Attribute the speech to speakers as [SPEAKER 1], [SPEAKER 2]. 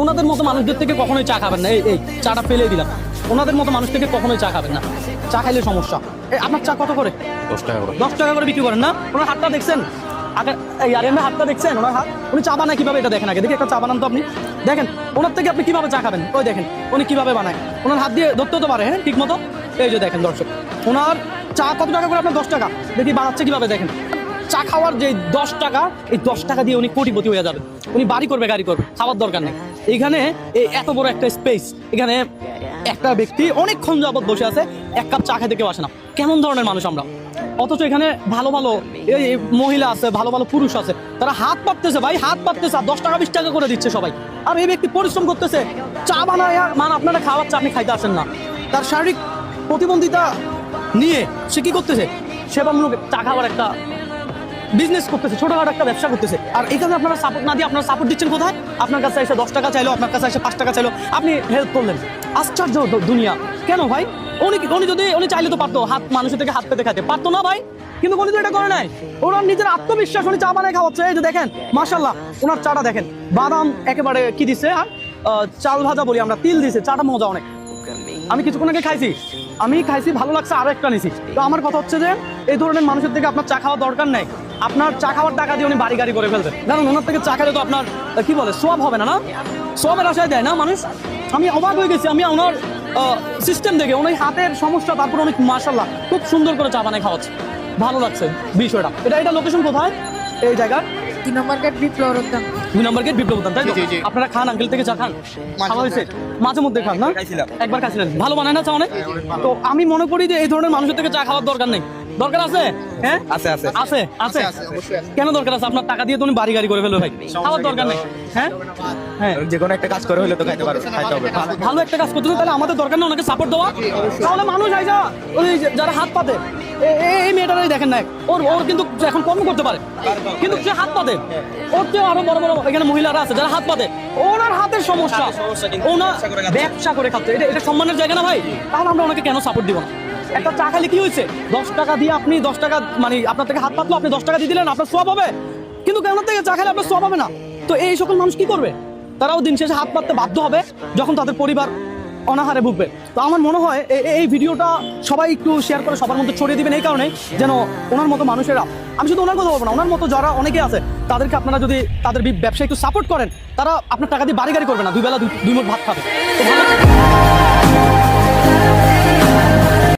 [SPEAKER 1] ওনাদের মতো মানুষদের থেকে কখনোই চা খাবেন না। এই চাটা ফেলে দিলাম। ওনাদের মতো মানুষ থেকে কখনোই চা খাবেন না। চা খাইলে সমস্যা। আপনার চা কত করে?
[SPEAKER 2] 10 টাকা করে।
[SPEAKER 1] 10 টাকা করে বিক্রি করেন না? ওনার হাতটা দেখছেন? আরিয়ানের হাতটা দেখছেন? ওনার হাত, উনি চা বানায় কিভাবে এটা দেখেন আগে। দেখি একটা চা বানান তো আপনি। দেখেন ওনার থেকে আপনি কিভাবে চা খাবেন। ওই দেখেন উনি কিভাবে বানায়। ওনার হাত দিয়ে ধরতেও তো পারে, হ্যাঁ ঠিক মতো। এই যে দেখেন দর্শক, ওনার চা কত টাকা করে? আপনার 10 টাকা। দেখি বানাচ্ছে কিভাবে দেখেন। চা খাওয়ার যে 10 টাকা, এই 10 টাকা দিয়ে উনি কোটিপতি হয়ে যাবে। উনি বাড়ি করবে, গাড়ি করবে, খাওয়ার দরকার নেই। এইখানে এত বড় একটা স্পেস, এখানে একটা ব্যক্তি অনেকক্ষণ যাবত বসে আছে, এক কাপ চা খেতে কেউ আসে না। কেমন ধরনের মানুষ আমরা! অথচ এখানে ভালো ভালো এই মহিলা আছে, ভালো ভালো পুরুষ আছে, তারা হাত পাততেছে ভাই, হাত পাততেছে, আর 10 টাকা 20 টাকা করে দিচ্ছে সবাই। আর এই ব্যক্তি পরিশ্রম করতেছে, চা বানায়, আপনারা খাওয়াচ্ছে, আপনি খাইতে আসেন না। তার শারীরিক প্রতিবন্ধিতা নিয়ে সে কি করতেছে? সেবামূলক চা খাওয়ার একটা বিজনেস করতেছে, ছোটখাটো একটা ব্যবসা করতেছে। আর এখানে আপনারা সাপোর্ট না দিয়ে আপনারা সাপোর্ট দিচ্ছেন কোথায়? আপনার কাছে এসে 10 টাকা চাইলো, আপনার কাছে এসে 5 টাকা চাইলো, আপনি হেল্প করলেন। আশ্চর্য দুনিয়া। কেন ভাই? উনি চাইলে তো পারতো হাত মানুষের থেকে হাত পেতে খাইতে পারতো না ভাই, কিন্তু উনি তো এটা করে নাই। ওনার নিজের আত্মবিশ্বাস, উনি চা বানায় খাওয়াচ্ছে। এই যে দেখেন মাশাআল্লাহ, ওনার চাটা দেখেন, বাদাম একেবারে কি দিছে, চাল ভাজা বলি আমরা, তিল দিছে, চাটা মজা অনেক। আমি কিছুক্ষণ আগে খাইছি, ভালো লাগছে, আরো একটা নিছি। তো আমার কথা হচ্ছে যে এই ধরনের মানুষের থেকে আপনার চা খাওয়া দরকার নেই। আপনার চা খাওয়ার টাকা দিয়ে উনি বাড়ি গাড়ি করে ফেলবেন, কারণ ওনার থেকে চা খেলে তো আপনার কি বলে সোয়াব হবে না, না সোয়াবের আশায় দেয় না মানুষ। আমি অবাক হয়ে গেছি, আমি ওনার সিস্টেম দেখে, ওনার হাতের সমস্যা, তারপর অনেক মাশাআল্লাহ খুব সুন্দর করে চা বানায় খাওয়াচ্ছে, ভালো লাগছে বিষয়টা। এটা লোকেশন কোথায় এই জায়গার?
[SPEAKER 3] 2 নম্বর গেট বিপ্লব উদ্যান।
[SPEAKER 1] 2 নম্বর গেট বিপ্লব উদ্যান, তাই তো? আপনারা খান আঙ্কেল থেকে চা খান? খাওয়া হয়েছে? মাঝে মধ্যে খান না? একবার খাইছিলেন, ভালো বানায় না চা অনেক? তো আমি মনে করি যে এই ধরনের মানুষের থেকে চা খাওয়ার দরকার নেই। দরকার আছে? হ্যাঁ আছে। কেন দরকার আছে? আপনার টাকা দিয়ে তুমি বাড়ি গাড়ি করে ফেলবে ভাই, খাওয়ার দরকার নেই। হ্যাঁ,
[SPEAKER 2] যে কোনো একটা কাজ করে হলে তো খাইতে হবে।
[SPEAKER 1] ভালো একটা কাজ করতে, তাহলে আমাদের দরকার নেই ওনাকে সাপোর্ট দেওয়া। তাহলে মানুষ আইসা ওই যারা হাত পাতে, এই মেয়েটারাই দেখেন না, ওর কিন্তু এখন কম করতে পারে, কিন্তু যে হাত পাতে, ওর চেয়ে আরো বড় বড় এখানে মহিলারা আছে যারা হাত পাতে, ওনার হাতের সমস্যা, ওনার ব্যবসা করে খাচ্ছে। এটা সম্মানের জায়গা না ভাই? তাহলে আমরা ওনাকে কেন সাপোর্ট দিব না? একটা চা খালি কি হয়েছে? 10 টাকা দিয়ে আপনি 10 টাকা, মানে আপনার থেকে হাত পাতলো, আপনি 10 টাকা দিয়ে দিলেন, আপনার সোয়াব হবে। কিন্তু কেন থেকে চা খেলে আপনার সোয়াব হবে না? তো এই সকল মানুষ কি করবে? তারাও দিন শেষে হাত পাততে বাধ্য হবে যখন তাদের পরিবার অনাহারে ভুগবে। তো আমার মনে হয় এই ভিডিওটা সবাই একটু শেয়ার করে সবার মধ্যে ছড়িয়ে দিবেন, এই কারণে যেন ওনার মতো মানুষেরা, আমি শুধু ওনার কথা বলবো না, ওনার মতো যারা অনেকে আছে তাদেরকে আপনারা যদি তাদের ব্যবসা একটু সাপোর্ট করেন, তারা আপনার টাকা দিয়ে বাড়ি গাড়ি করবে না, 2 বেলা 2 মুঠ ভাত খাবে। তো ভালো